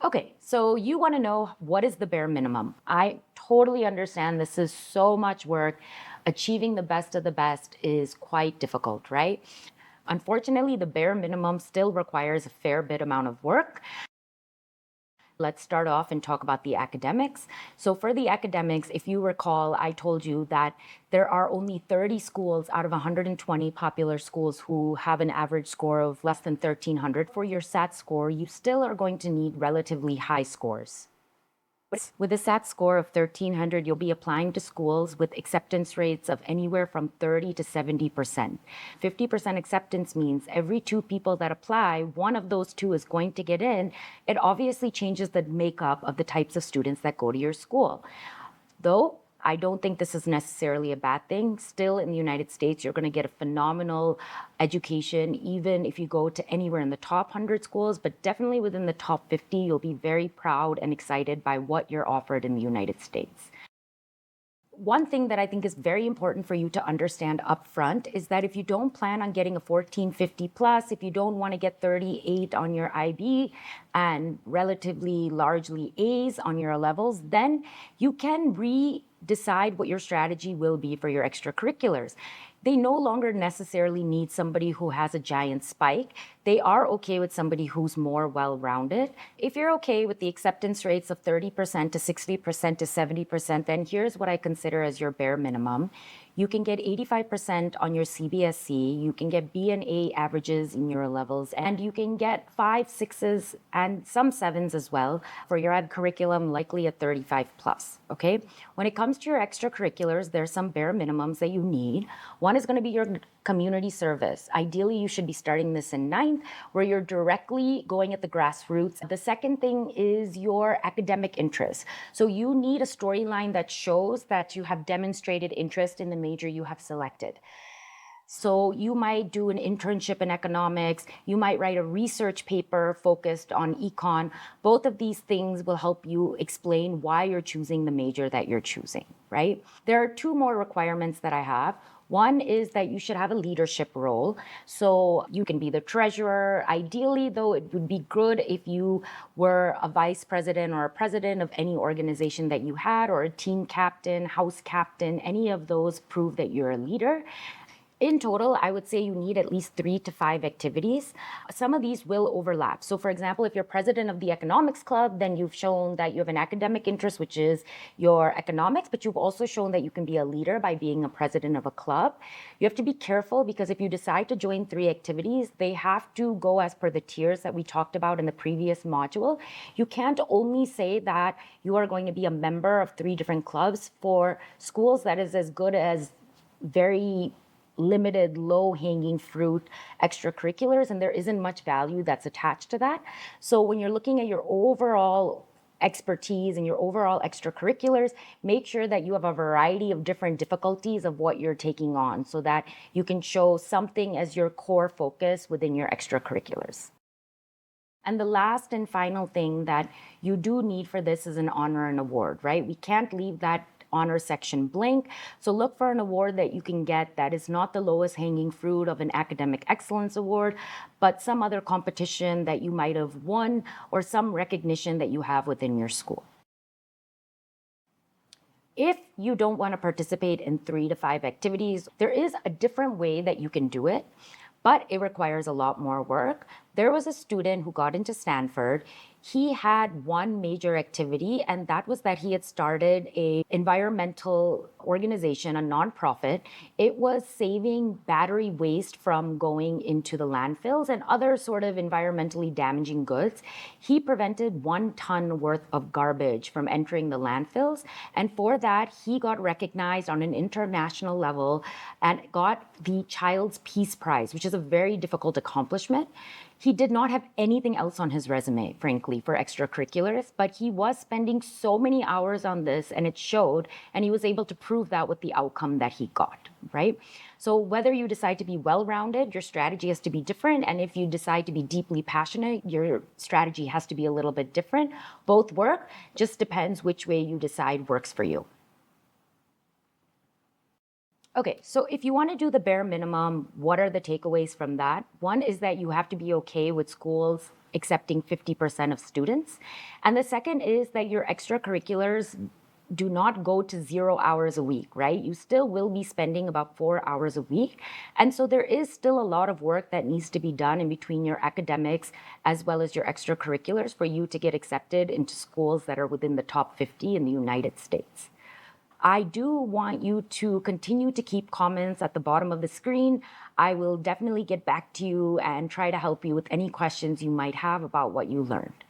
Okay, so you want to know what is the bare minimum. I totally understand this is so much work. Achieving the best of the best is quite difficult, right? Unfortunately, the bare minimum still requires a fair bit amount of work. Let's start off and talk about the academics. So for the academics, if you recall, I told you that there are only 30 schools out of 120 popular schools who have an average score of less than 1,300. For your SAT score, you still are going to need relatively high scores. With a SAT score of 1,300, you'll be applying to schools with acceptance rates of anywhere from 30 to 70%. 50% acceptance means every two people that apply, one of those two is going to get in. It obviously changes the makeup of the types of students that go to your school. Though I don't think this is necessarily a bad thing. Still, in the United States, you're going to get a phenomenal education, even if you go to anywhere in the top 100 schools, but definitely within the top 50, you'll be very proud and excited by what you're offered in the United States. One thing that I think is very important for you to understand up front is that if you don't plan on getting a 1450 plus, if you don't want to get 38 on your IB and relatively largely A's on your levels, then you can decide what your strategy will be for your extracurriculars. They no longer necessarily need somebody who has a giant spike. They are okay with somebody who's more well-rounded. If you're okay with the acceptance rates of 30% to 60% to 70%, then here's what I consider as your bare minimum. You can get 85% on your CBSE, you can get B and A averages in your levels, and you can get 5, 6s, and some 7s as well for your ed curriculum, likely a 35 plus, okay? When it comes to your extracurriculars, there's some bare minimums that you need. One is gonna be your community service. Ideally, you should be starting this in 9th, where you're directly going at the grassroots. The second thing is your academic interest. So you need a storyline that shows that you have demonstrated interest in the major you have selected. So you might do an internship in economics, you might write a research paper focused on econ. Both of these things will help you explain why you're choosing the major that you're choosing, right? There are two more requirements that I have. One is that you should have a leadership role. So you can be the treasurer. Ideally, though, it would be good if you were a vice president or a president of any organization that you had, or a team captain, house captain. Any of those prove that you're a leader. In total, I would say you need at least 3 to 5 activities. Some of these will overlap. So for example, if you're president of the economics club, then you've shown that you have an academic interest, which is your economics, but you've also shown that you can be a leader by being a president of a club. You have to be careful because if you decide to join 3 activities, they have to go as per the tiers that we talked about in the previous module. You can't only say that you are going to be a member of 3 different clubs. For schools, that is as good as very limited, low-hanging fruit extracurriculars, and there isn't much value that's attached to that. So when you're looking at your overall expertise and your overall extracurriculars, make sure that you have a variety of different difficulties of what you're taking on so that you can show something as your core focus within your extracurriculars. And the last and final thing that you do need for this is an honor and award, right? We can't leave that honor section blank. So look for an award that you can get that is not the lowest hanging fruit of an academic excellence award, but some other competition that you might have won or some recognition that you have within your school. If you don't want to participate in 3 to 5 activities, there is a different way that you can do it, but it requires a lot more work. There was a student who got into Stanford. He had one major activity, and that was that he had started an environmental organization, a nonprofit. It was saving battery waste from going into the landfills and other sort of environmentally damaging goods. He prevented 1 ton worth of garbage from entering the landfills. And for that, he got recognized on an international level and got the Child's Peace Prize, which is a very difficult accomplishment. He did not have anything else on his resume, frankly, for extracurriculars, but he was spending so many hours on this and it showed, and he was able to prove that with the outcome that he got, right? So whether you decide to be well-rounded, your strategy has to be different. And if you decide to be deeply passionate, your strategy has to be a little bit different. Both work, just depends which way you decide works for you. Okay, so if you want to do the bare minimum, what are the takeaways from that? One is that you have to be okay with schools accepting 50% of students. And the second is that your extracurriculars do not go to 0 hours a week, right? You still will be spending about 4 hours a week. And so there is still a lot of work that needs to be done in between your academics as well as your extracurriculars for you to get accepted into schools that are within the top 50 in the United States. I do want you to continue to keep comments at the bottom of the screen. I will definitely get back to you and try to help you with any questions you might have about what you learned.